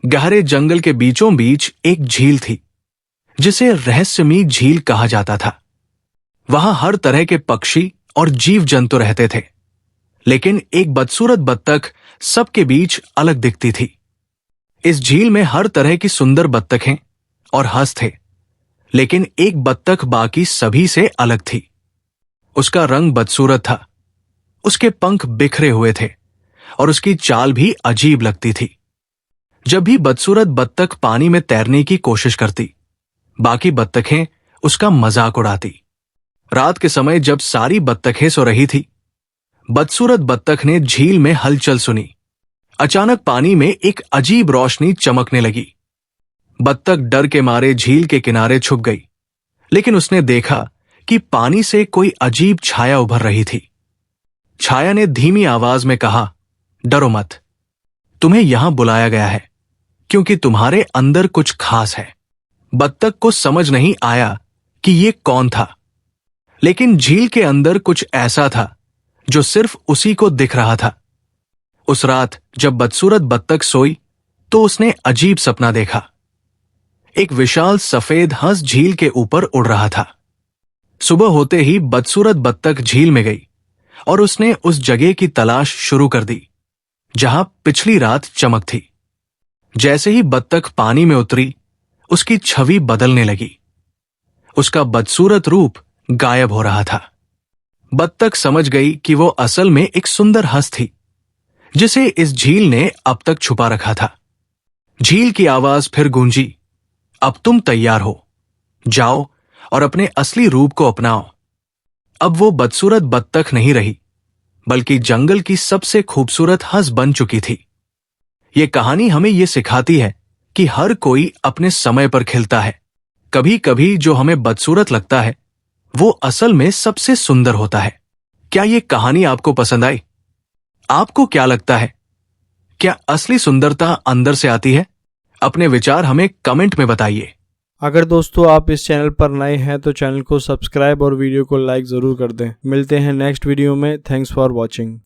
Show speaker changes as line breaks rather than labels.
गहरे जंगल के बीचों बीच एक झील थी जिसे रहस्यमयी झील कहा जाता था। वहां हर तरह के पक्षी और जीव जंतु रहते थे, लेकिन एक बदसूरत बत्तख सबके बीच अलग दिखती थी। इस झील में हर तरह की सुंदर बत्तखें और हंस थे, लेकिन एक बत्तख बाकी सभी से अलग थी। उसका रंग बदसूरत था, उसके पंख बिखरे हुए थे और उसकी चाल भी अजीब लगती थी। जब भी बदसूरत बत्तख पानी में तैरने की कोशिश करती, बाकी बत्तखें उसका मजाक उड़ाती। रात के समय जब सारी बत्तखें सो रही थी, बदसूरत बत्तख ने झील में हलचल सुनी। अचानक पानी में एक अजीब रोशनी चमकने लगी। बत्तख डर के मारे झील के किनारे छुप गई, लेकिन उसने देखा कि पानी से कोई अजीब छाया उभर रही थी। छाया ने धीमी आवाज में कहा, डरो मत, तुम्हें यहां बुलाया गया है क्योंकि तुम्हारे अंदर कुछ खास है। बत्तख को समझ नहीं आया कि ये कौन था, लेकिन झील के अंदर कुछ ऐसा था जो सिर्फ उसी को दिख रहा था। उस रात जब बदसूरत बत्तख सोई तो उसने अजीब सपना देखा। एक विशाल सफेद हंस झील के ऊपर उड़ रहा था। सुबह होते ही बदसूरत बत्तख झील में गई और उसने उस जगह की तलाश शुरू कर दी जहां पिछली रात चमक थी। जैसे ही बत्तख पानी में उतरी, उसकी छवि बदलने लगी। उसका बदसूरत रूप गायब हो रहा था। बत्तख समझ गई कि वो असल में एक सुंदर हंस थी जिसे इस झील ने अब तक छुपा रखा था। झील की आवाज फिर गूंजी, अब तुम तैयार हो, जाओ और अपने असली रूप को अपनाओ। अब वो बदसूरत बत्तख नहीं रही, बल्कि जंगल की सबसे खूबसूरत हंस बन चुकी थी। ये कहानी हमें ये सिखाती है कि हर कोई अपने समय पर खिलता है। कभी कभी जो हमें बदसूरत लगता है वो असल में सबसे सुंदर होता है। क्या ये कहानी आपको पसंद आई? आपको क्या लगता है, क्या असली सुंदरता अंदर से आती है? अपने विचार हमें कमेंट में बताइए।
अगर दोस्तों आप इस चैनल पर नए हैं तो चैनल को सब्सक्राइब और वीडियो को लाइक ज़रूर कर दें। मिलते हैं नेक्स्ट वीडियो में। Thanks for watching.